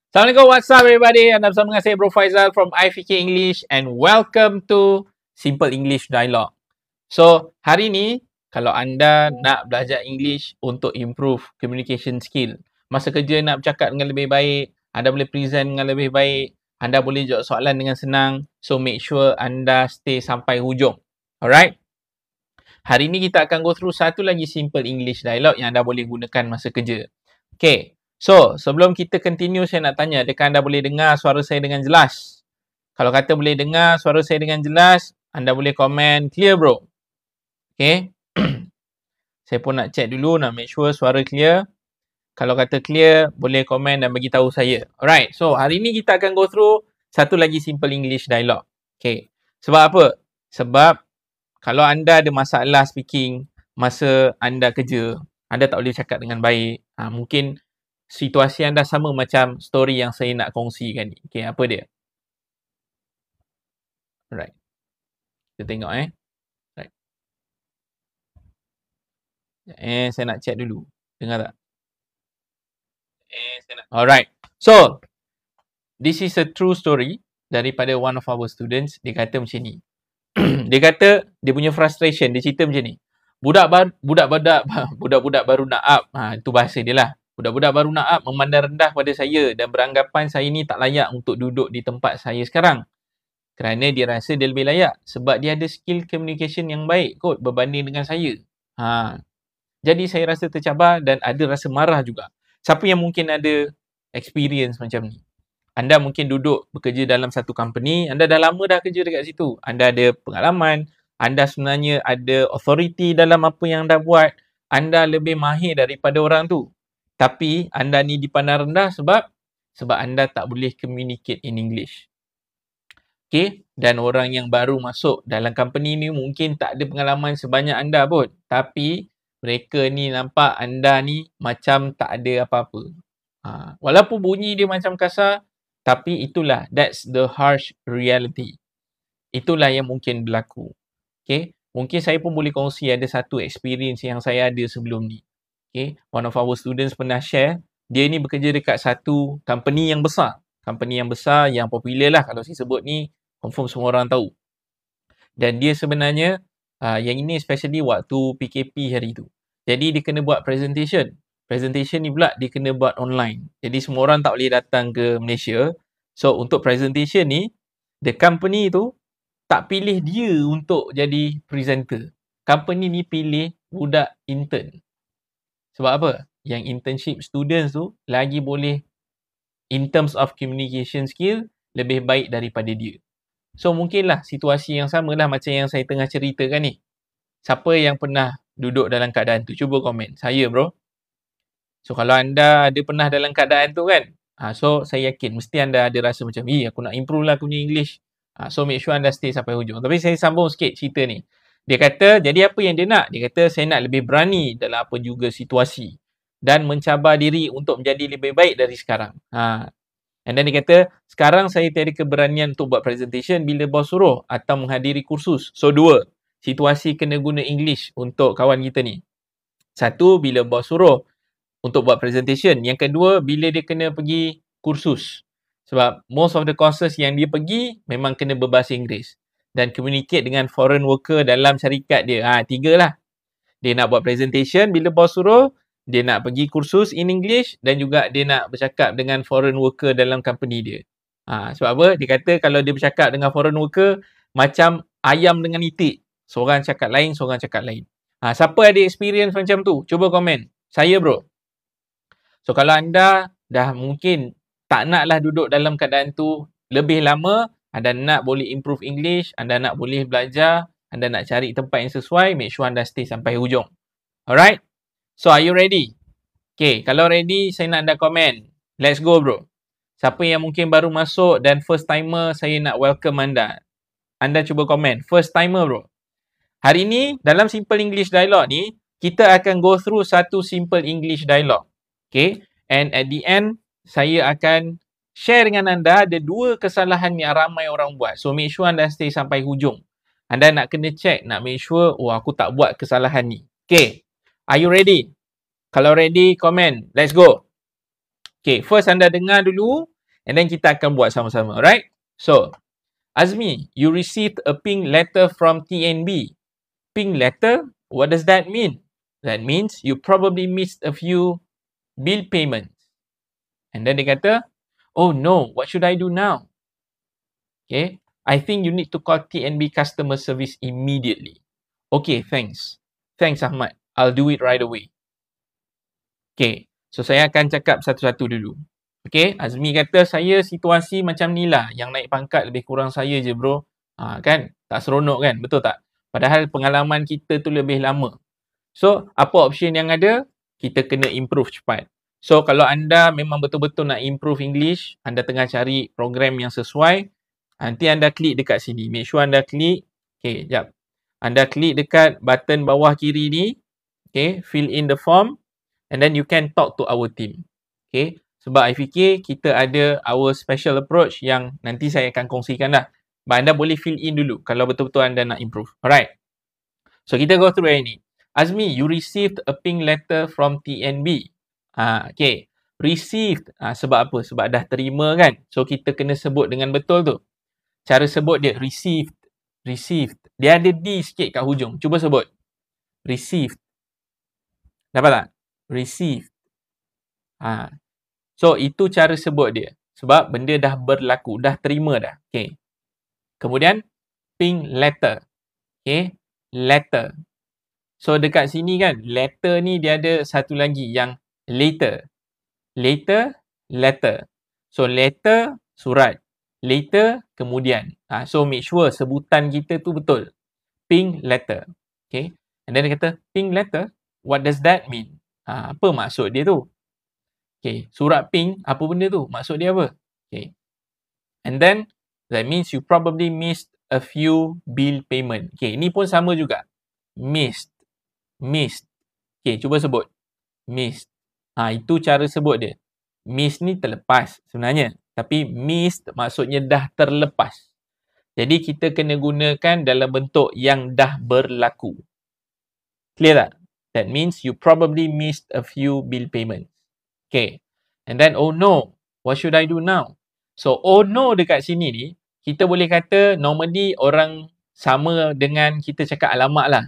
Assalamualaikum, what's up everybody? Anda bersama dengan saya Bro Faizal from IFK English and welcome to Simple English Dialogue. So, hari ni kalau anda nak belajar English untuk improve communication skill, masa kerja nak bercakap dengan lebih baik, anda boleh present dengan lebih baik, anda boleh jawab soalan dengan senang, so make sure anda stay sampai hujung. Alright? Hari ni kita akan go through satu lagi Simple English Dialogue yang anda boleh gunakan masa kerja. Okay. So, sebelum kita continue, saya nak tanya, adakah anda boleh dengar suara saya dengan jelas? Kalau kata boleh dengar suara saya dengan jelas, anda boleh komen clear bro. Okay. Saya pun nak check dulu, nak make sure suara clear. Kalau kata clear, boleh komen dan bagi tahu saya. Alright, so hari ni kita akan go through satu lagi Simple English Dialogue. Okay. Sebab apa? Sebab kalau anda ada masalah speaking masa anda kerja, anda tak boleh cakap dengan baik, mungkin situasi anda sama macam story yang saya nak kongsikan ni. Okay, apa dia? Alright. Kita tengok Right. Saya nak check dulu. Dengar tak? Alright. So, this is a true story daripada one of our students. Dia kata macam ni. Dia kata dia punya frustration, dia cerita macam ni. Budak-budak baru nak up. Itu bahasa dia lah. Budak-budak baru nak up memandang rendah pada saya dan beranggapan saya ni tak layak untuk duduk di tempat saya sekarang. Kerana dia rasa dia lebih layak sebab dia ada skill communication yang baik kot berbanding dengan saya. Jadi saya rasa tercabar dan ada rasa marah juga. Siapa yang mungkin ada experience macam ni? Anda mungkin duduk bekerja dalam satu company, anda dah lama dah kerja dekat situ. Anda ada pengalaman, anda sebenarnya ada authority dalam apa yang anda buat, anda lebih mahir daripada orang tu. Tapi anda ni dipandang rendah sebab anda tak boleh communicate in English. Okay, dan orang yang baru masuk dalam company ni mungkin tak ada pengalaman sebanyak anda pun. Tapi mereka ni nampak anda ni macam tak ada apa-apa. Walaupun bunyi dia macam kasar, tapi itulah, that's the harsh reality. Itulah yang mungkin berlaku. Okay, mungkin saya pun boleh kongsi ada satu experience yang saya ada sebelum ni. Okay, one of our students pernah share, dia ni bekerja dekat satu company yang besar. Company yang besar, yang popular lah kalau saya sebut ni, confirm semua orang tahu. Dan dia sebenarnya, yang ini especially waktu PKP hari tu. Jadi dia kena buat presentation. Presentation ni pula dia kena buat online. Jadi semua orang tak boleh datang ke Malaysia. So untuk presentation ni, the company tu tak pilih dia untuk jadi presenter. Company ni pilih budak intern. Sebab apa? Yang internship students tu lagi boleh in terms of communication skill lebih baik daripada dia. So mungkinlah situasi yang samalah macam yang saya tengah ceritakan ni. Siapa yang pernah duduk dalam keadaan tu? Cuba komen. Saya bro. So kalau anda ada pernah dalam keadaan tu kan, so saya yakin mesti anda ada rasa macam, aku nak improve lah aku punya English. So make sure anda stay sampai hujung. Tapi saya sambung sikit cerita ni. Dia kata, jadi apa yang dia nak? Dia kata, saya nak lebih berani dalam apa juga situasi. Dan mencabar diri untuk menjadi lebih baik dari sekarang. And then dia kata, sekarang saya tiada keberanian untuk buat presentation bila bos suruh atau menghadiri kursus. So dua, situasi kena guna English untuk kawan kita ni. Satu, bila bos suruh untuk buat presentation. Yang kedua, bila dia kena pergi kursus. Sebab most of the courses yang dia pergi memang kena berbahasa Inggeris. Dan communicate dengan foreign worker dalam syarikat dia. Tiga lah. Dia nak buat presentation bila bos suruh. Dia nak pergi kursus in English. Dan juga dia nak bercakap dengan foreign worker dalam company dia. Sebab apa? Dia kata kalau dia bercakap dengan foreign worker, macam ayam dengan itik. Seorang cakap lain, seorang cakap lain. Siapa ada experience macam tu? Cuba komen. Saya bro. So kalau anda dah mungkin tak naklah duduk dalam keadaan tu lebih lama, anda nak boleh improve English, anda nak boleh belajar, anda nak cari tempat yang sesuai, make sure anda stay sampai hujung. Alright? So are you ready? Okay, kalau ready, saya nak anda komen. Let's go bro. Siapa yang mungkin baru masuk dan first timer, saya nak welcome anda. Anda cuba komen. First timer bro. Hari ni, dalam Simple English Dialogue ni, kita akan go through satu Simple English Dialogue. Okay, and at the end, saya akan share dengan anda ada dua kesalahan yang ramai orang buat. So make sure anda stay sampai hujung. Anda nak kena check, nak make sure, aku tak buat kesalahan ni. Okay, are you ready? Kalau ready, comment. Let's go. Okay, first anda dengar dulu And then kita akan buat sama-sama. Alright? So, Azmi, you received a pink letter from TNB. Pink letter? What does that mean? That means you probably missed a few bill payments. And then dia kata, oh no, what should I do now? Okay, I think you need to call TNB customer service immediately. Okay, thanks. Thanks Ahmad. I'll do it right away. Okay, so saya akan cakap satu-satu dulu. Okay, Azmi kata saya situasi macam ni lah. Yang naik pangkat lebih kurang saya je bro. Kan? Tak seronok kan? Betul tak? Padahal pengalaman kita tu lebih lama. So, apa option yang ada? Kita kena improve cepat. So, kalau anda memang betul-betul nak improve English, anda tengah cari program yang sesuai, nanti anda klik dekat sini. Make sure anda klik. Okay, jap. Anda klik dekat button bawah kiri ni. Okay, fill in the form. And then you can talk to our team. Okay, sebab I fikir kita ada our special approach yang nanti saya akan kongsikan dah. But anda boleh fill in dulu kalau betul-betul anda nak improve. Alright. So, kita go through yang ni. Azmi, you received a pink letter from TNB. Okay. Received. Sebab apa? Sebab dah terima kan? So, kita kena sebut dengan betul tu. Cara sebut dia, received. Received. Dia ada D sikit kat hujung. Cuba sebut. Received. Dapat tak? Received. So, itu cara sebut dia. Sebab benda dah berlaku. Dah terima dah. Okay. Kemudian, pink letter. Okay. Letter. So, dekat sini kan, letter ni dia ada satu lagi yang later. Later, letter. So, letter, surat. Later, kemudian. So, make sure sebutan kita tu betul. Pink letter. Okay. And then dia kata, pink letter, what does that mean? Apa maksud dia tu? Okay. Surat pink, apa benda tu? Maksud dia apa? Okay. And then, that means you probably missed a few bill payment. Okay. Ni pun sama juga. Missed. Missed. Okay. Cuba sebut. Missed. Itu cara sebut dia. Missed ni terlepas sebenarnya. Tapi missed maksudnya dah terlepas. Jadi kita kena gunakan dalam bentuk yang dah berlaku. Clear tak? That means you probably missed a few bill payments. Okay. And then, oh no, what should I do now? So, oh no dekat sini ni, kita boleh kata normally orang sama dengan kita cakap alamak lah.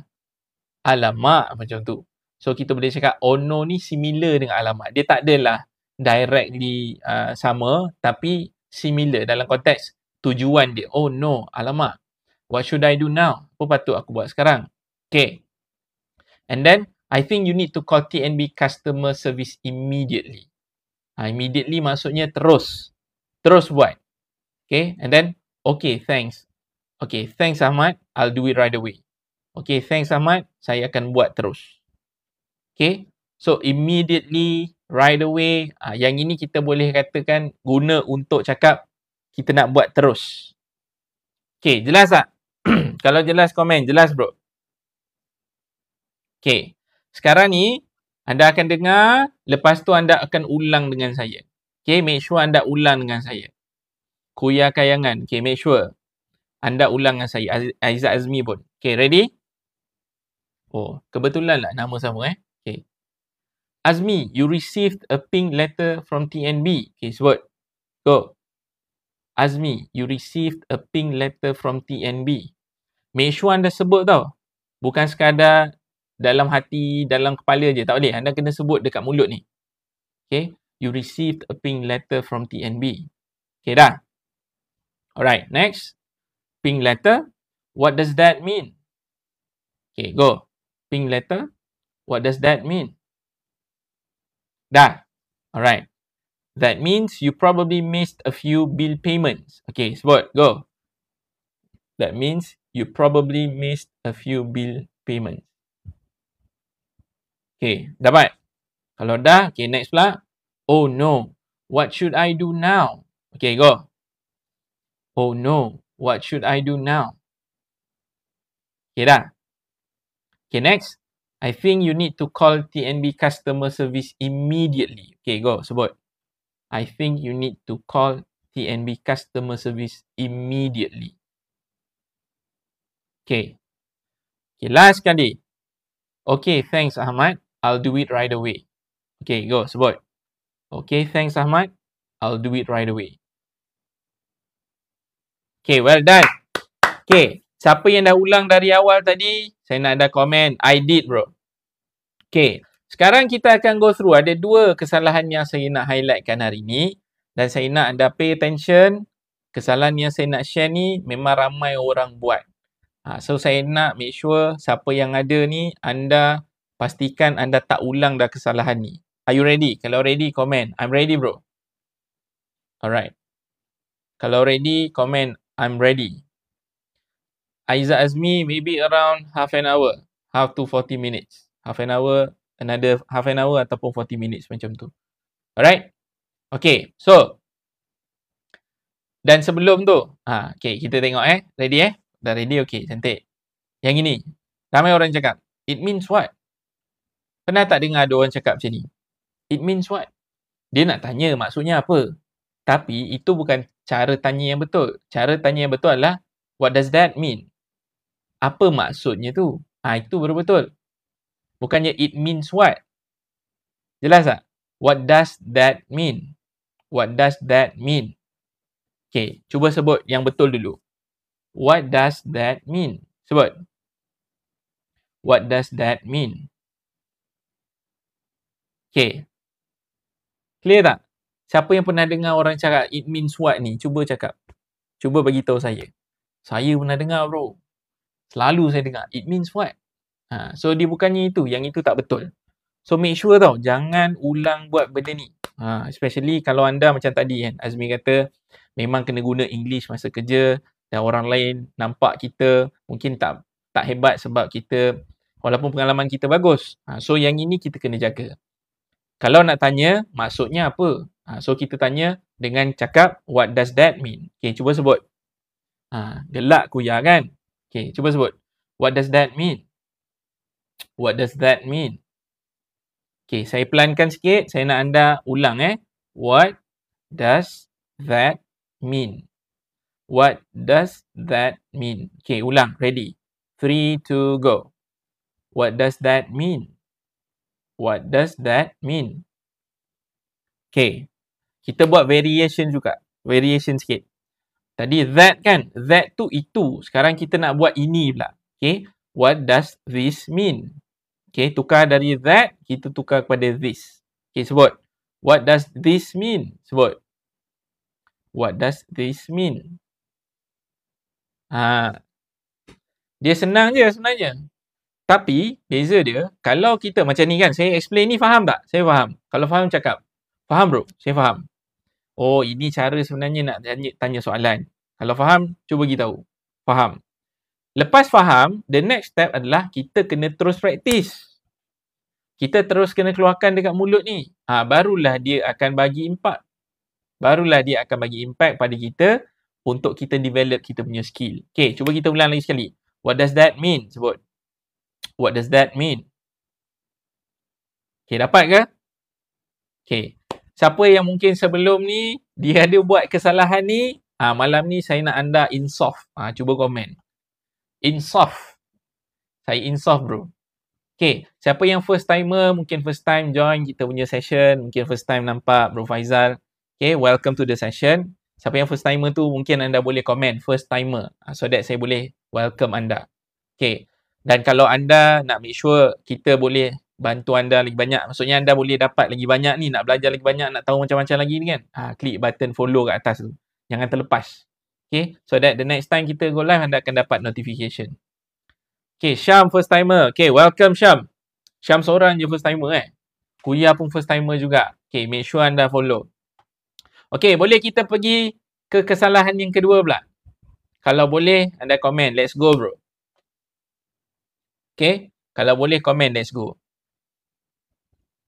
Alamak macam tu. So, kita boleh cakap oh no ni similar dengan alamak. Dia tak adalah directly sama, tapi similar dalam konteks tujuan dia. Oh no, alamak. What should I do now? Apa patut aku buat sekarang? Okay. And then, I think you need to call TNB customer service immediately. Immediately maksudnya terus. Terus buat. Okay. And then, okay, thanks. Okay, thanks Ahmad. I'll do it right away. Okay, thanks Ahmad. Saya akan buat terus. Okay. So, immediately, right away. Yang ini kita boleh katakan guna untuk cakap kita nak buat terus. Okay, jelas tak? Kalau jelas, komen. Jelas bro. Okay. Sekarang ni, anda akan dengar. Lepas tu anda akan ulang dengan saya. Okay, make sure anda ulang dengan saya. Kuya Kayangan. Okay, make sure anda ulang dengan saya. Aizat Azmi pun. Okay, ready? Oh, kebetulan lah nama sama Okay. Azmi, you received a pink letter from TNB. Okay, sebut. Go. Azmi, you received a pink letter from TNB. Make sure anda sebut tau. Bukan sekadar dalam hati, dalam kepala je. Tak boleh. Anda kena sebut dekat mulut ni. Okay. You received a pink letter from TNB. Okay dah. Alright. Next. Pink letter. What does that mean? Okay. Go. Pink letter. What does that mean? Dah. Alright. That means you probably missed a few bill payments. Okay. Sebut. Go. That means you probably missed a few bill payments. Okay, dapat? Kalau dah, okay, next pula. Oh no, what should I do now? Okay, go. Oh no, what should I do now? Okay dah. Okay, next. I think you need to call TNB customer service immediately. Okay, go, sebut. I think you need to call TNB customer service immediately. Okay. Okay, last sekali. Okay, thanks Ahmad. I'll do it right away. Okay, go, sebut. Okay, thanks Ahmad. I'll do it right away. Okay, well done. Okay, siapa yang dah ulang dari awal tadi, saya nak ada komen. I did, bro. Okay, sekarang kita akan go through. Ada 2 kesalahan yang saya nak highlightkan hari ni. Dan saya nak anda pay attention. Kesalahan yang saya nak share ni memang ramai orang buat. So, saya nak make sure siapa yang ada ni, anda pastikan anda tak ulang dah kesalahan ni. Are you ready? Kalau ready, comment. I'm ready, bro. Alright. Kalau ready, comment. I'm ready. Aizat Azmi, maybe around half an hour. Half to 40 minutes. Half an hour, another half an hour ataupun 40 minutes macam tu. Alright? Okay, so. Dan sebelum tu, okay, kita tengok Ready Dah ready? Okay, cantik. Yang ini, ramai orang cakap, it means what? Pernah tak dengar ada orang cakap macam ni? It means what? Dia nak tanya maksudnya apa? Tapi itu bukan cara tanya yang betul. Cara tanya yang betul adalah, what does that mean? Apa maksudnya tu? Itu baru betul. Bukannya it means what? Jelas tak? What does that mean? What does that mean? Okay, cuba sebut yang betul dulu. What does that mean? Sebut. What does that mean? Okay. Clear tak? Siapa yang pernah dengar orang cakap it means what ni? Cuba cakap. Cuba bagi tahu saya. Saya pernah dengar, bro. Selalu saya dengar. It means what? So, dia bukannya itu. Yang itu tak betul. So, make sure tau. Jangan ulang buat benda ni. Especially kalau anda macam tadi kan. Azmi kata, memang kena guna English masa kerja. Dan orang lain nampak kita mungkin tak hebat sebab kita, walaupun pengalaman kita bagus. So, yang ini kita kena jaga. Kalau nak tanya, maksudnya apa? So, kita tanya dengan cakap, what does that mean? Okay, cuba sebut. Gelak kuya kan? Okay, cuba sebut. What does that mean? What does that mean? Okay, saya pelankan sikit. Saya nak anda ulang What does that mean? What does that mean? Okay, ulang. Ready? 3, 2, go. What does that mean? What does that mean? Okay. Kita buat variation juga. Variation sikit. Tadi that kan? That tu itu. Sekarang kita nak buat ini pula. Okay. What does this mean? Okay. Tukar dari that, kita tukar kepada this. Okay, sebut. What does this mean? Sebut. What does this mean? Dia senang je sebenarnya. Tapi, beza dia, kalau kita macam ni kan, saya explain ni faham tak? Saya faham. Kalau faham cakap. Faham bro? Saya faham. Oh, ini cara sebenarnya nak tanya soalan. Kalau faham, cuba beritahu. Faham. Lepas faham, the next step adalah kita kena terus praktis. Kita terus kena keluarkan dekat mulut ni. Barulah dia akan bagi impact. Barulah dia akan bagi impact pada kita untuk kita develop kita punya skill. Okay, cuba kita ulang lagi sekali. What does that mean? Sebut. What does that mean? Okay, dapat ke? Okay. Siapa yang mungkin sebelum ni, dia ada buat kesalahan ni, malam ni saya nak anda insaf. Cuba komen. Insaf. Saya insaf bro. Okay. Siapa yang first timer, mungkin first time join kita punya session, mungkin first time nampak Bro Faizal. Okay, welcome to the session. Siapa yang first timer tu, mungkin anda boleh komen first timer. So that saya boleh welcome anda. Okay. Dan kalau anda nak make sure kita boleh bantu anda lagi banyak, maksudnya anda boleh dapat lagi banyak ni, nak belajar lagi banyak, nak tahu macam-macam lagi ni kan, klik button follow kat atas tu. Jangan terlepas. Okay, so that the next time kita go live, anda akan dapat notification. Okay, Syam first timer. Okay, welcome Syam. Syam seorang je first timer Kuya pun first timer juga. Okay, make sure anda follow. Okay, boleh kita pergi ke kesalahan yang kedua pula? Kalau boleh, anda komen. Let's go bro. Okay, kalau boleh komen, let's go.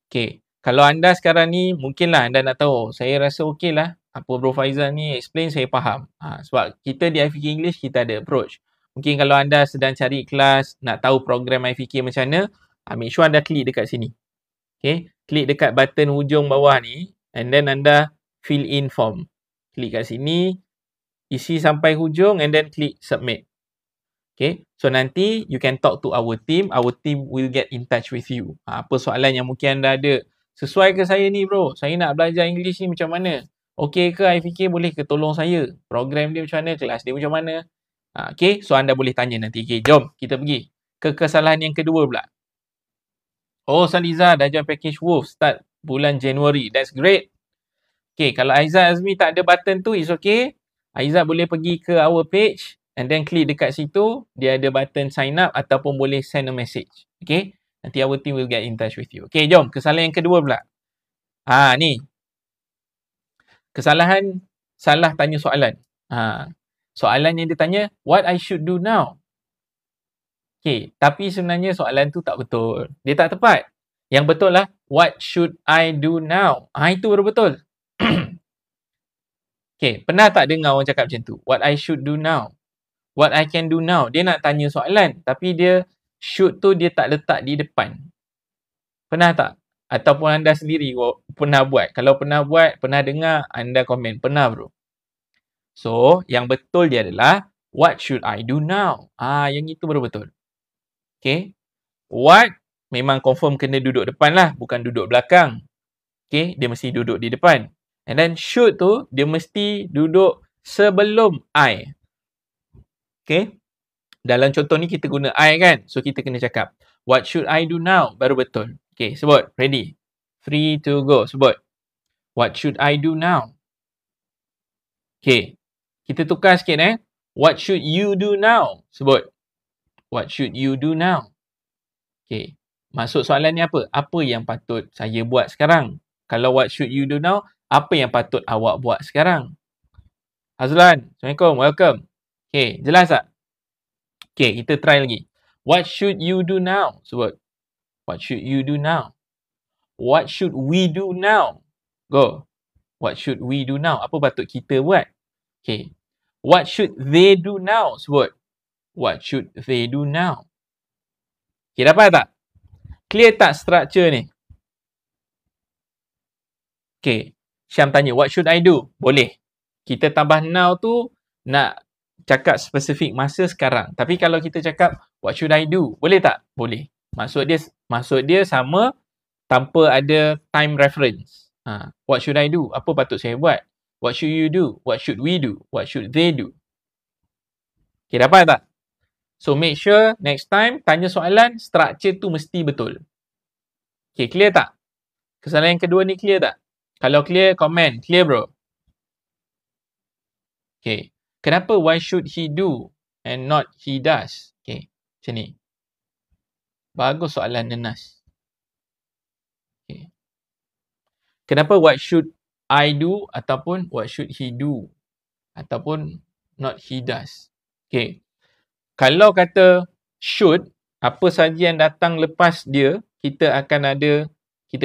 Okay, kalau anda sekarang ni, mungkinlah anda nak tahu, saya rasa okey lah. Apa Bro Faizal ni explain, saya faham. Sebab kita di iFikir English, kita ada approach. Mungkin kalau anda sedang cari kelas, nak tahu program iFikir macam mana, make sure anda klik dekat sini. Okay, klik dekat button hujung bawah ni, and then anda fill in form. Klik kat sini, isi sampai hujung, and then klik submit. Okay, so nanti you can talk to our team will get in touch with you. Apa soalan yang mungkin anda ada, sesuai ke saya ni bro, saya nak belajar English ni macam mana? Okey ke I fikir, boleh ke tolong saya? Program dia macam mana? Kelas dia macam mana? Okey, so anda boleh tanya nanti. Okey, jom kita pergi ke kesalahan yang kedua pula. Oh, Saliza dah join package Wolf start bulan Januari. That's great. Okay, kalau Aizat Azmi tak ada button tu, it's okay. Aizat boleh pergi ke our page and then klik dekat situ. Dia ada button sign up ataupun boleh send a message. Okay, nanti our team will get in touch with you. Okay, jom. Kesalahan yang kedua pula. Ni. Kesalahan salah tanya soalan. Soalan yang dia tanya, what I should do now? Okay, tapi sebenarnya soalan tu tak betul. Dia tak tepat. Yang betul lah, what should I do now? Itu baru betul. Okay, pernah tak dengar orang cakap macam tu? What I should do now? What I can do now? Dia nak tanya soalan, tapi dia should tu dia tak letak di depan. Pernah tak? Ataupun anda sendiri pernah buat? Kalau pernah buat, pernah dengar, anda komen. Pernah bro. So, yang betul dia adalah, what should I do now? Yang itu baru betul. Okay. What memang confirm kena duduk depan lah, bukan duduk belakang. Okay, dia mesti duduk di depan. And then should tu, dia mesti duduk sebelum I. Okay. Dalam contoh ni kita guna I kan. So kita kena cakap, what should I do now? Baru betul. Okay, sebut. Ready? 3, 2, go. Sebut. What should I do now? Okay. Kita tukar sikit What should you do now? Sebut. What should you do now? Okay. Maksud soalan ni apa? Apa yang patut saya buat sekarang? Kalau what should you do now, apa yang patut awak buat sekarang? Azlan, Assalamualaikum, welcome. Okay, jelas tak? Okay, kita try lagi. What should you do now? Sebut. What should you do now? What should we do now? Go. What should we do now? Apa patut kita buat? Okay. What should they do now? Sebut. What should they do now? Okay, dapat tak? Clear tak structure ni? Okay. Syam tanya, what should I do? Boleh. Kita tambah now tu nak cakap spesifik masa sekarang. Tapi kalau kita cakap, what should I do? Boleh tak? Boleh. Maksud dia sama tanpa ada time reference. What should I do? Apa patut saya buat? What should you do? What should we do? What should they do? Okay, dapat tak? So, make sure next time tanya soalan, structure tu mesti betul. Okay, clear tak? Kesalahan yang kedua ni clear tak? Kalau clear, comment. Clear bro? Okay. Kenapa why should he do and not he does? Okay, macam ni. Bagus soalan Nenas. Okay. Kenapa what should I do ataupun what should he do? Ataupun not he does. Okay. Kalau kata should, apa saja yang datang lepas dia, kita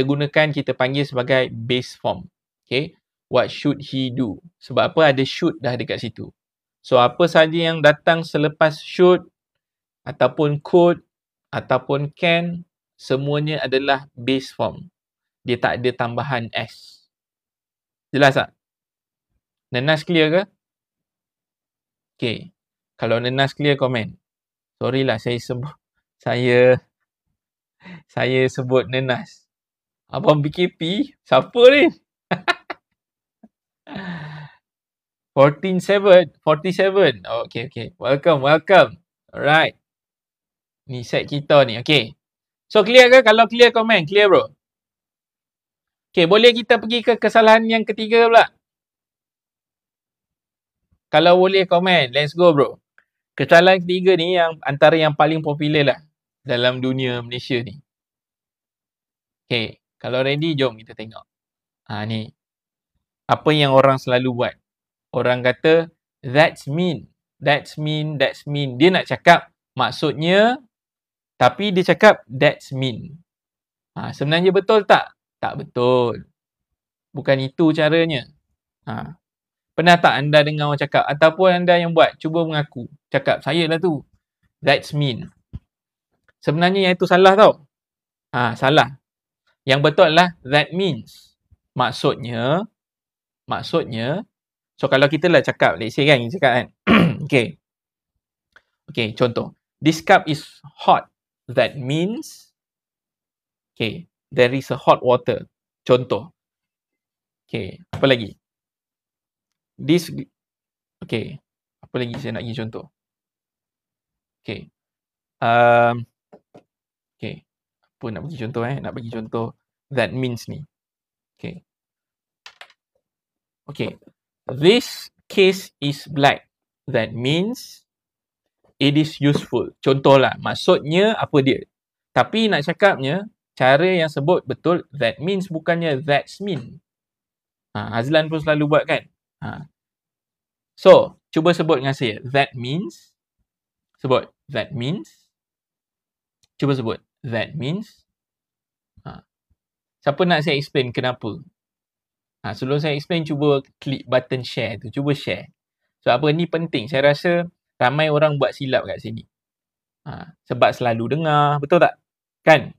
gunakan, kita panggil sebagai base form. Okay. What should he do? Sebab apa? Ada should dah dekat situ. So, apa saja yang datang selepas should, ataupun could, ataupun can, semuanya adalah base form. Dia tak ada tambahan S. Jelas tak? Nenas clear ke? Okay. Kalau Nenas clear, komen. Sorry lah, saya sebut Nenas. Abang BKP? Siapa ni? 47. Okay. Welcome. Alright. Ni set kita ni. Okay. So, clear ke? Kalau clear, komen. Clear bro? Okay, boleh kita pergi ke kesalahan yang ketiga pula? Kalau boleh, komen. Let's go bro. Kesalahan ketiga ni yang antara yang paling popular lah dalam dunia Malaysia ni. Okay, kalau ready, jom kita tengok. Ni. Apa yang orang selalu buat. Orang kata, that's mean. That's mean. Dia nak cakap maksudnya, tapi dia cakap that's mean. Sebenarnya betul tak? Tak betul. Bukan itu caranya. Pernah tak anda dengar orang cakap? Ataupun anda yang buat, cuba mengaku. Cakap, saya lah tu. That's mean. Sebenarnya yang itu salah tau. Salah. Yang betul adalah that means. Maksudnya. So, kalau kita lah cakap, let's say kan, kita cakap kan. Okay, contoh. This cup is hot. That means, there is a hot water. Contoh. Okay, apa lagi? This, okay. Apa lagi saya nak bagi contoh? Okay. Okay. Apa nak bagi contoh Nak bagi contoh that means ni. Okay. Okay. This case is black. That means it is useful. Contohlah, maksudnya apa dia? Tapi nak cakapnya, cara yang sebut betul that means, bukannya that's mean. Azlan pun selalu buat kan? So, cuba sebut dengan saya. That means. Sebut. That means. Cuba sebut. That means. Siapa nak saya explain kenapa? Sebelum saya explain, cuba klik button share tu. Cuba share. So, apa ni penting. Saya rasa ramai orang buat silap kat sini. Sebab selalu dengar. Betul tak? Kan?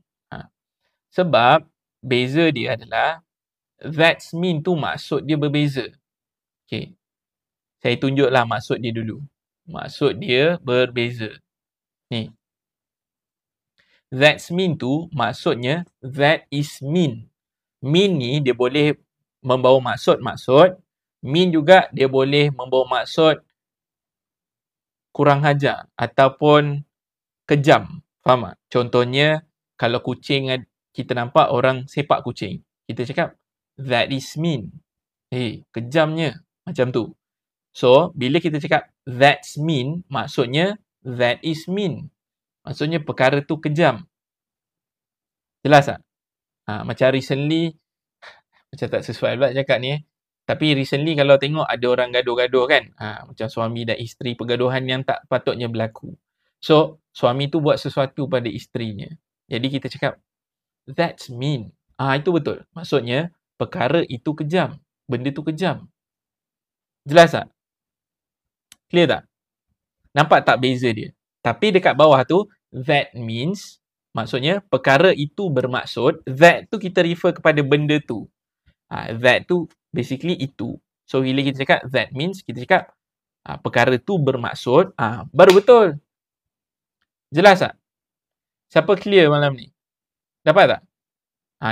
Sebab beza dia adalah that's mean tu maksud dia berbeza. Okay. Saya tunjuklah maksud dia dulu. Maksud dia berbeza. Ni. That's mean tu maksudnya that is mean. Mean ni dia boleh membawa maksud-maksud. Mean juga dia boleh membawa maksud kurang ajar ataupun kejam. Faham tak? Contohnya, kalau kucing kita nampak orang sepak kucing. Kita cakap, that is mean. Kejamnya. Macam tu. So, bila kita cakap that's mean, maksudnya that is mean. Maksudnya perkara tu kejam. Jelas tak? Macam recently, macam tak sesuai pula cakap ni. Tapi recently kalau tengok ada orang gaduh-gaduh kan. Macam suami dan isteri, pergaduhan yang tak patutnya berlaku. So, suami tu buat sesuatu pada isterinya. Jadi kita cakap, that's mean. Itu betul. Maksudnya, perkara itu kejam. Benda tu kejam. Jelas tak? Clear tak? Nampak tak beza dia? Tapi dekat bawah tu, that means, maksudnya perkara itu bermaksud. That tu kita refer kepada benda tu. That tu basically itu. So, bila kita cakap that means, kita cakap perkara tu bermaksud. Baru betul. Jelas tak? Siapa clear malam ni? Dapat tak?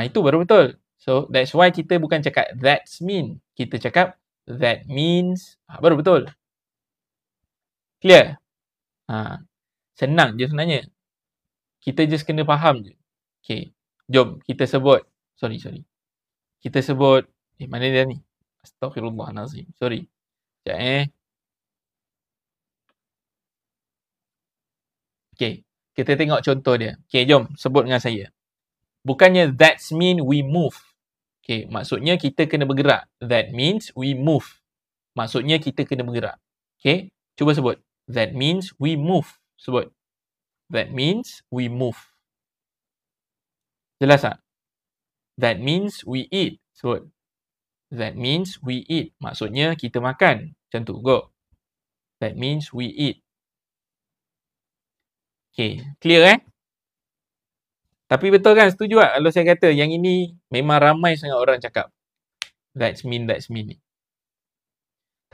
Itu baru betul. So, that's why kita bukan cakap that's mean. Kita cakap that means. Baru betul. Clear? Senang je sebenarnya. Kita just kena faham je. Okay. Jom kita sebut. Sorry. Kita sebut. Mana dia ni? Astaghfirullahalazim. Sorry. Sekejap Okay. Kita tengok contoh dia. Okay, jom sebut dengan saya. Bukannya that's mean we move. Okay, maksudnya kita kena bergerak. That means we move. Maksudnya kita kena bergerak. Okay, cuba sebut. That means we move. Sebut. That means we move. Jelas tak? That means we eat. Sebut. That means we eat. Maksudnya kita makan. Macam tu. Go. That means we eat. Okay. Clear Tapi betul kan? Setuju tak kalau saya kata yang ini memang ramai sangat orang cakap. That's mean ni.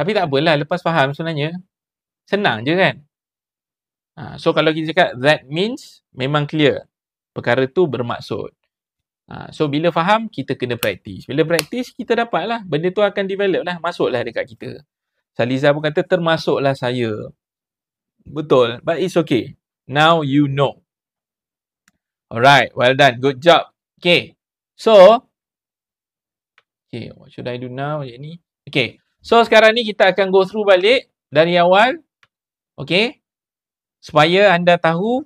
Tapi tak apalah. Lepas faham sebenarnya. Senang je kan? So kalau kita cakap that means, memang clear. Perkara tu bermaksud. So bila faham, kita kena praktis. Bila praktis, kita dapatlah. Benda tu akan develop lah. Masuklah dekat kita. Saliza pun kata, termasuklah saya. Betul. But it's okay. Now you know. Alright. Well done. Good job. Okay. So, okay. What should I do now? Okay. So sekarang ni kita akan go through balik dari awal. Okay. Supaya anda tahu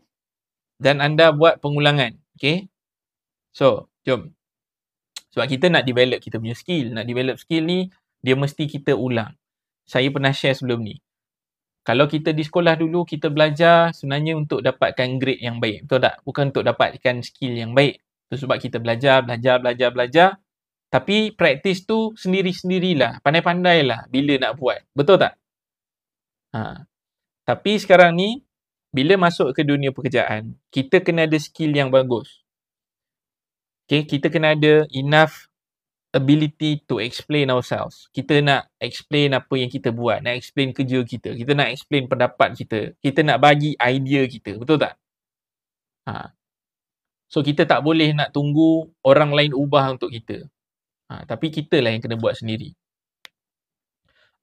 dan anda buat pengulangan. Okay. So, jom. Sebab kita nak develop kita punya skill. Nak develop skill ni, dia mesti kita ulang. Saya pernah share sebelum ni. Kalau kita di sekolah dulu, kita belajar sebenarnya untuk dapatkan grade yang baik. Betul tak? Bukan untuk dapatkan skill yang baik. Itu sebab kita belajar. Tapi praktis tu sendiri-sendirilah. Pandai-pandailah bila nak buat. Betul tak? Tapi sekarang ni, bila masuk ke dunia pekerjaan, kita kena ada skill yang bagus. Okay, kita kena ada enough ability to explain ourselves. Kita nak explain apa yang kita buat, nak explain kerja kita, kita nak explain pendapat kita, kita nak bagi idea kita, betul tak? So kita tak boleh nak tunggu orang lain ubah untuk kita. Tapi kita lah yang kena buat sendiri.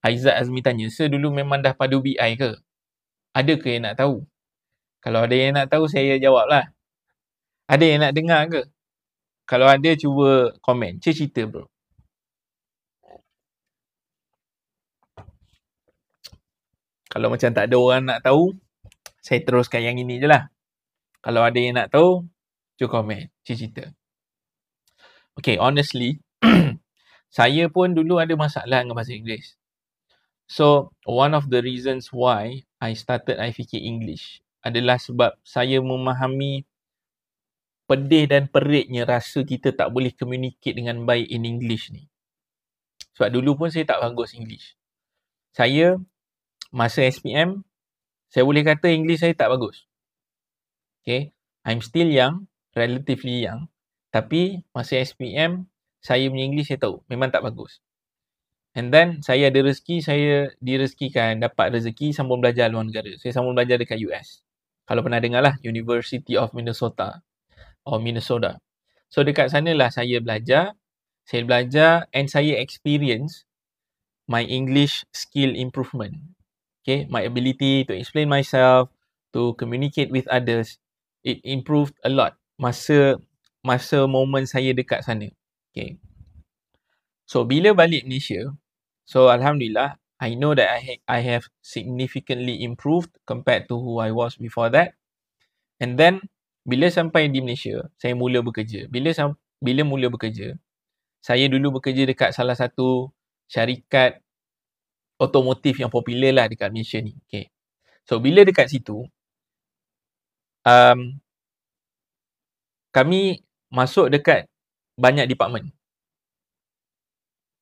Aizat Azmi tanya, Sir dulu memang dah padu BI ke? Ada ke yang nak tahu? Kalau ada yang nak tahu, saya jawab lah. Ada yang nak dengar ke? Kalau ada, cuba komen. Cerita bro. Kalau macam tak ada orang nak tahu, saya teruskan yang ini je lah. Kalau ada yang nak tahu, cuba komen. Cerita. Okay, honestly, saya pun dulu ada masalah dengan bahasa Inggeris. So, one of the reasons why I started IFK English adalah sebab saya memahami pedih dan peritnya rasa kita tak boleh communicate dengan baik in English ni. Sebab dulu pun saya tak bagus English. Saya, masa SPM, saya boleh kata English saya tak bagus. Okay, I'm still young, relatively young. Tapi masa SPM, saya punya English saya tahu, memang tak bagus. And then, saya ada rezeki, saya direzekikan, dapat rezeki sambung belajar luar negara. Saya sambung belajar dekat US. Kalau pernah dengar lah, University of Minnesota. Or Minnesota. So, dekat sanalah saya belajar and saya experience my English skill improvement. Okay, my ability to explain myself, to communicate with others, it improved a lot masa momen saya dekat sana. Okay. So, bila balik Malaysia, so Alhamdulillah, I know that I have significantly improved compared to who I was before that. And then, bila sampai di Malaysia, saya mula bekerja. Bila mula bekerja, saya dulu bekerja dekat salah satu syarikat otomotif yang popular lah dekat Malaysia ni. Okay. So, bila dekat situ, kami masuk dekat banyak department.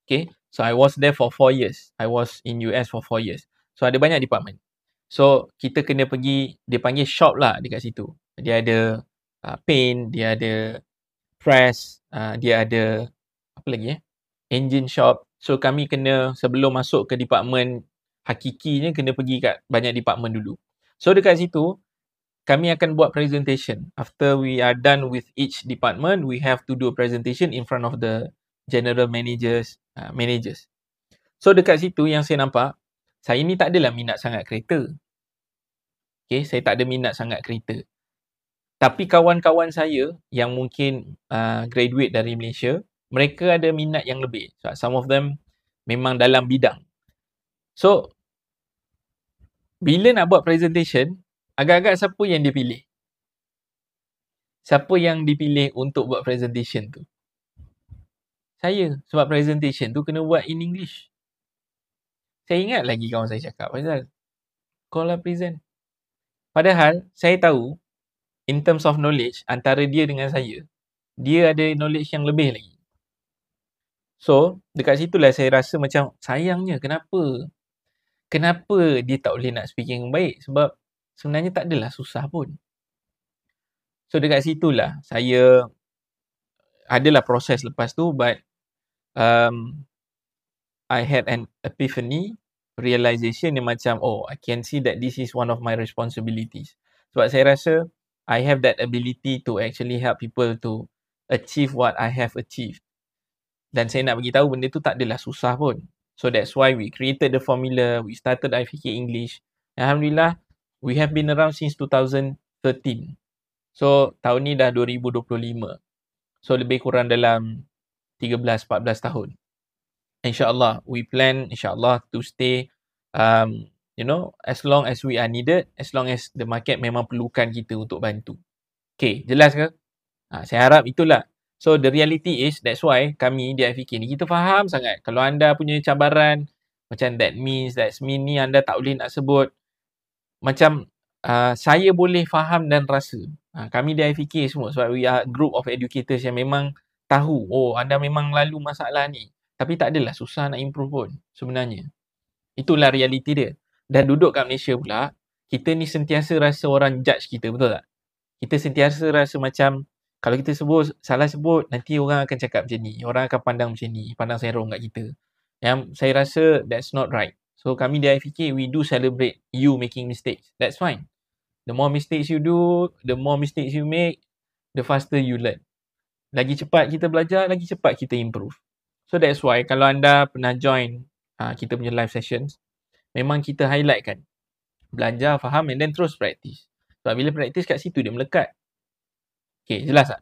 Okay. So, I was there for 4 years. I was in US for 4 years. So, ada banyak department. So, kita kena pergi, dia panggil shop lah dekat situ. Dia ada paint, dia ada press, dia ada apa lagi engine shop. So, kami kena sebelum masuk ke department hakikinya, kena pergi kat banyak department dulu. So, dekat situ, kami akan buat presentation. After we are done with each department, we have to do a presentation in front of the general managers. So, dekat situ yang saya nampak, saya ni tak adalah minat sangat kereta. Okay, saya tak ada minat sangat kereta. Tapi kawan-kawan saya yang mungkin graduate dari Malaysia, mereka ada minat yang lebih. So, some of them memang dalam bidang. So, bila nak buat presentation, agak-agak siapa yang dia pilih? Siapa yang dipilih untuk buat presentation tu? Saya. Sebab presentation tu kena buat in English. Saya ingat lagi kawan saya cakap, Faizal, kau lah present. Padahal, saya tahu, in terms of knowledge, antara dia dengan saya, dia ada knowledge yang lebih lagi. So, dekat situlah saya rasa macam, sayangnya, kenapa dia tak boleh nak speaking baik? Sebab sebenarnya tak adalah susah pun. So, dekat situlah saya adalah proses lepas tu, but I had an epiphany, realization yang macam, oh, I can see that this is one of my responsibilities. Sebab saya rasa I have that ability to actually help people to achieve what I have achieved. Dan saya nak bagi tahu benda tu tak adalah susah pun. So that's why we created the formula, we started IFK English. Alhamdulillah, we have been around since 2013. So tahun ni dah 2025. So lebih kurang dalam 13-14 tahun. InsyaAllah, we plan insyaAllah to stay, as long as we are needed, as long as the market memang perlukan kita untuk bantu. Okay, jelas ke? Saya harap itulah. So, the reality is, that's why kami di IFK ni, kita faham sangat. Kalau anda punya cabaran, macam that means ni anda tak boleh nak sebut. Macam, saya boleh faham dan rasa. Kami di IFK semua, sebab we are group of educators yang memang tahu, oh, anda memang lalu masalah ni. Tapi tak adalah susah nak improve pun sebenarnya. Itulah realiti dia. Dan duduk kat Malaysia pula, kita ni sentiasa rasa orang judge kita, betul tak? Kita sentiasa rasa macam, kalau kita salah sebut, nanti orang akan cakap macam ni. Orang akan pandang macam ni, pandang serong kat kita. Yang saya rasa, that's not right. So, kami di IFK, we do celebrate you making mistakes. That's fine. The more mistakes you do, the more mistakes you make, the faster you learn. Lagi cepat kita belajar, lagi cepat kita improve. So, that's why kalau anda pernah join kita punya live sessions, memang kita highlight kan. Belajar, faham and then terus practice. Sebab bila practice kat situ dia melekat. Okay, jelas tak?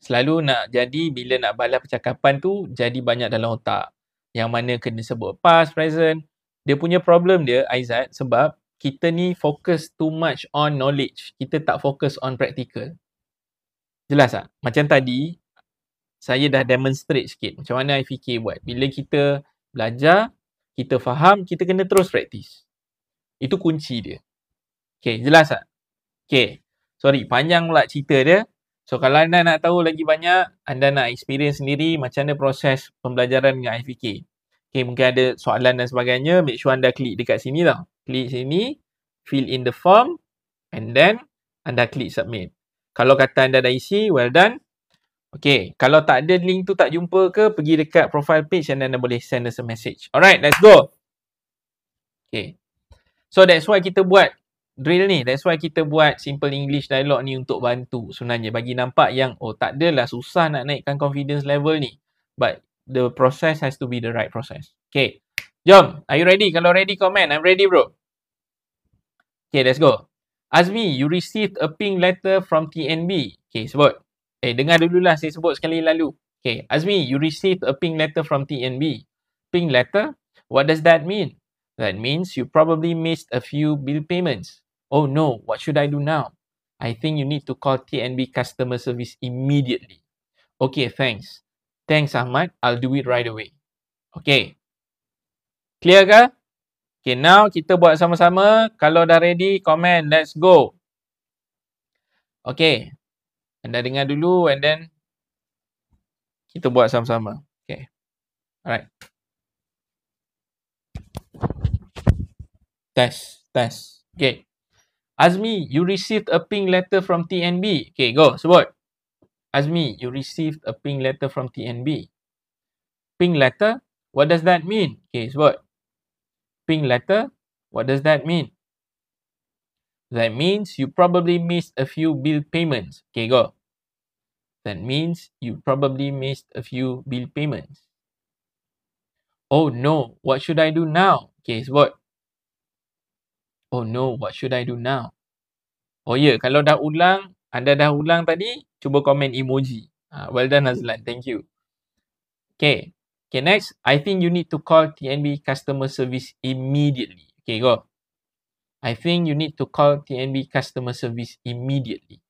Selalu nak jadi bila nak balas percakapan tu jadi banyak dalam otak. Yang mana kena sebut past, present. Dia punya problem dia, Aizat, sebab kita ni fokus too much on knowledge. Kita tak fokus on practical. Jelas tak? Macam tadi, saya dah demonstrate sikit macam mana IFK buat. Bila kita belajar, kita faham, kita kena terus practice. Itu kunci dia. Okay, jelas tak? Okay, sorry, panjang pula cerita dia. So, kalau anda nak tahu lagi banyak, anda nak experience sendiri macam mana proses pembelajaran dengan IFK. Okay, mungkin ada soalan dan sebagainya, make sure anda klik dekat sini tau. Klik sini, fill in the form and then anda klik submit. Kalau kata anda dah isi, well done. Okay, kalau tak ada link tu tak jumpa ke, pergi dekat profile page and anda boleh send us a message. Alright, let's go. Okay, so that's why kita buat drill ni. That's why kita buat simple English dialogue ni untuk bantu sebenarnya. Bagi nampak yang, oh tak adalah susah nak naikkan confidence level ni. But the process has to be the right process. Okay, jom. Are you ready? Kalau ready, comment. I'm ready, bro. Okay, let's go. Azmi, you received a pink letter from TNB. Okay, sebut. Dengar dululah saya sebut sekali lalu. Okay, Azmi, you received a pink letter from TNB. Pink letter? What does that mean? That means you probably missed a few bill payments. Oh no, what should I do now? I think you need to call TNB customer service immediately. Okay, thanks. Thanks, Ahmad. I'll do it right away. Okay. Clear ke? Okay, now kita buat sama-sama. Kalau dah ready, comment. Let's go. Okay. Anda dengar dulu and then kita buat sama-sama. Okay. Alright. Test. Okay. Azmi, you received a pink letter from TNB. Okay, go. Sebut. Azmi, you received a pink letter from TNB. Pink letter? What does that mean? Okay, sebut. Pink letter? What does that mean? That means you probably missed a few bill payments. Okay, go. That means you probably missed a few bill payments. Oh no, what should I do now? Okay, sebut. Oh no, what should I do now? Oh ya, kalau dah ulang, anda dah ulang tadi, cuba komen emoji. Well done, Azlan. Thank you. Okay. Okay, next. I think you need to call TNB customer service immediately. Okay, go. I think you need to call TNB customer service immediately.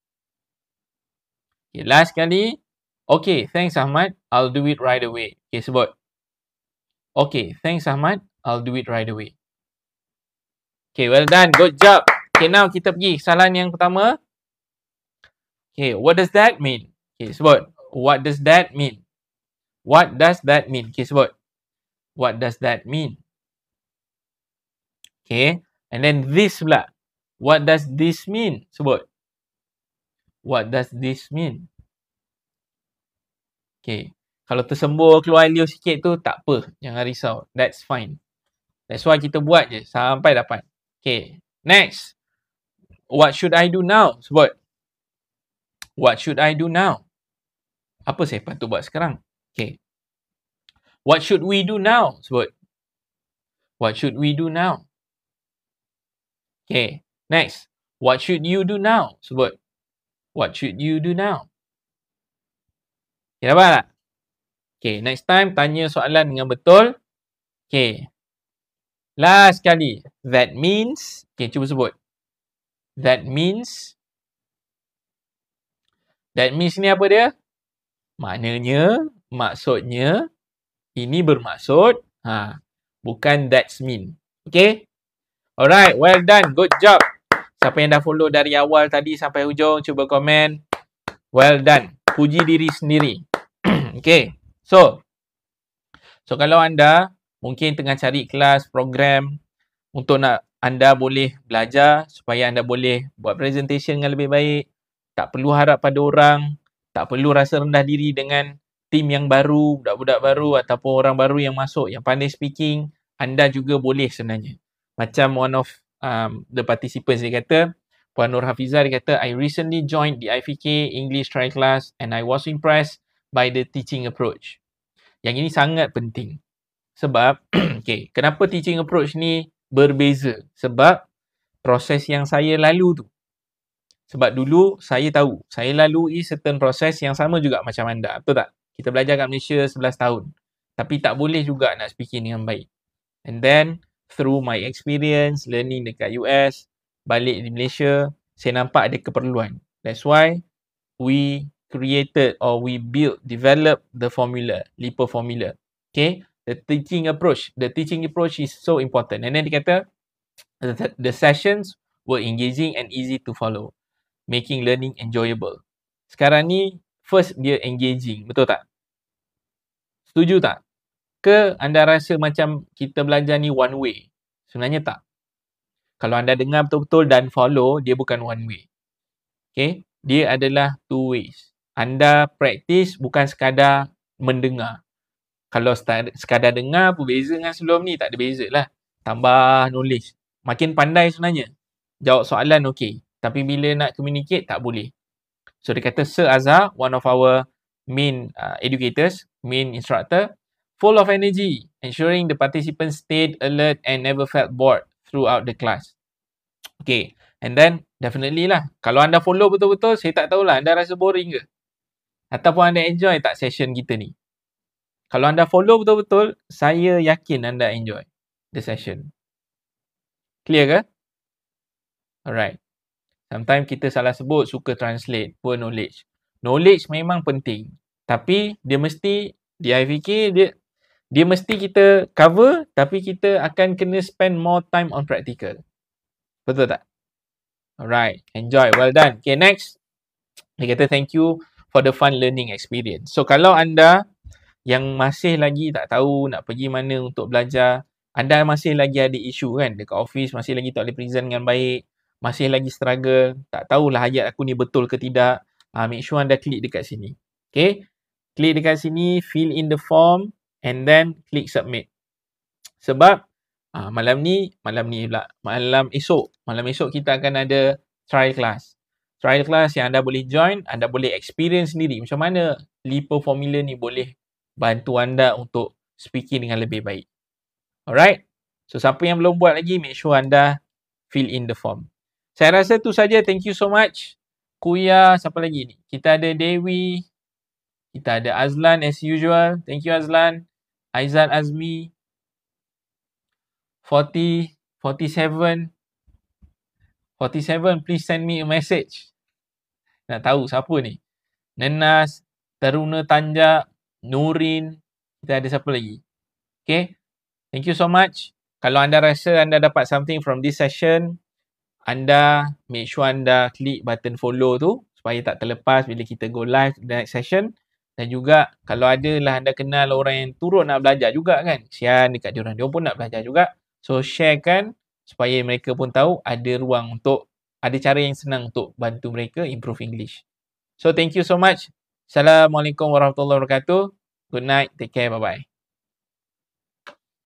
Okay, last kali. Okay, thanks, Ahmad. I'll do it right away. Okay, sebut. Okay, thanks, Ahmad. I'll do it right away. Okay, well done. Good job. Okay, now kita pergi kesalahan yang pertama. Okay, what does that mean? Okay, sebut. What does that mean? What does that mean? Okay, sebut. What does that mean? Okay, and then this pula. What does this mean? Sebut. What does this mean? Okay, kalau tersembur keluar liur sikit tu tak apa. Jangan risau. That's fine. That's why kita buat je sampai dapat. Okay, next. What should I do now? Sebut. What should I do now? Apa saya patut buat sekarang? Okay. What should we do now? Sebut. What should we do now? Okay. Next. What should you do now? Sebut. What should you do now? Okay, dapat tak? Okay, next time tanya soalan dengan betul. Okay. Last kali. That means. Okay, cuba sebut. That means. That means ni apa dia? Maknanya, maksudnya, ini bermaksud. Bukan that's mean. Okay? Alright, well done. Good job. Siapa yang dah follow dari awal tadi sampai hujung, cuba komen. Well done. Puji diri sendiri. Okay. So kalau anda mungkin tengah cari kelas, program untuk nak anda boleh belajar supaya anda boleh buat presentation dengan lebih baik. Tak perlu harap pada orang. Tak perlu rasa rendah diri dengan tim yang baru, budak-budak baru ataupun orang baru yang masuk yang pandai speaking. Anda juga boleh sebenarnya. Macam one of the participants dia kata, Puan Nur Hafizah dia kata, I recently joined the IFK English Trial Class and I was impressed by the teaching approach. Yang ini sangat penting. Sebab, okay, kenapa teaching approach ni berbeza? Sebab proses yang saya lalu tu. Sebab dulu saya tahu, saya lalui certain proses yang sama juga macam anda. Betul tak? Kita belajar kat Malaysia 11 tahun. Tapi tak boleh juga nak speaking dengan baik. And then, through my experience, learning dekat US, balik di Malaysia, saya nampak ada keperluan. That's why we created or we developed the formula, LIPA formula. Okay? The teaching approach is so important. And then dia kata, the sessions were engaging and easy to follow, making learning enjoyable. Sekarang ni, first dia engaging. Betul tak? Setuju tak? Ke anda rasa macam kita belajar ni one way? Sebenarnya tak. Kalau anda dengar betul-betul dan follow, dia bukan one way. Okay? Dia adalah two ways. Anda practice bukan sekadar mendengar. Kalau sekadar dengar pun beza dengan sebelum ni, tak ada beza lah. Tambah knowledge. Makin pandai sebenarnya. Jawab soalan okey. Tapi bila nak communicate, tak boleh. So dia kata Sir Azhar, one of our main educators, main instructor, full of energy, ensuring the participants stayed alert and never felt bored throughout the class. Okay, and then definitely lah, kalau anda follow betul-betul, saya tak tahulah anda rasa boring ke? Ataupun anda enjoy tak session kita ni? Kalau anda follow betul-betul, saya yakin anda enjoy the session. Clear ke? Alright. Sometimes kita salah sebut suka translate, poor knowledge. Knowledge memang penting. Tapi dia mesti, di I fikir dia mesti kita cover, tapi kita akan kena spend more time on practical. Betul tak? Alright. Enjoy. Well done. Okay, next. Dia kata thank you for the fun learning experience. So, kalau anda yang masih lagi tak tahu nak pergi mana untuk belajar, anda masih lagi ada isu kan dekat office, masih lagi tak boleh present dengan baik, masih lagi struggle, tak tahulah ayat aku ni betul ke tidak, make sure anda klik dekat sini. Okay, klik dekat sini, fill in the form and then klik submit. Sebab malam esok kita akan ada trial class. Trial class yang anda boleh join, anda boleh experience sendiri macam mana LIPA formula ni boleh bantu anda untuk speaking dengan lebih baik. Alright. So, siapa yang belum buat lagi, make sure anda fill in the form. Saya rasa tu saja. Thank you so much. Kuya, siapa lagi ni? Kita ada Dewi. Kita ada Azlan as usual. Thank you Azlan. Aizat Azmi. 47, please send me a message. Nak tahu siapa ni? Nenas, Teruna Tanjak, Nurin. Kita ada siapa lagi? Okay. Thank you so much. Kalau anda rasa anda dapat something from this session, anda make sure anda klik button follow tu supaya tak terlepas bila kita go live the next session. Dan juga kalau ada lah anda kenal orang yang turut nak belajar juga kan. Kesian dekat diorang. Diorang pun nak belajar juga. So sharekan supaya mereka pun tahu ada ruang untuk, ada cara yang senang untuk bantu mereka improve English. So thank you so much. Assalamualaikum warahmatullahi wabarakatuh. Good night. Take care. Bye-bye.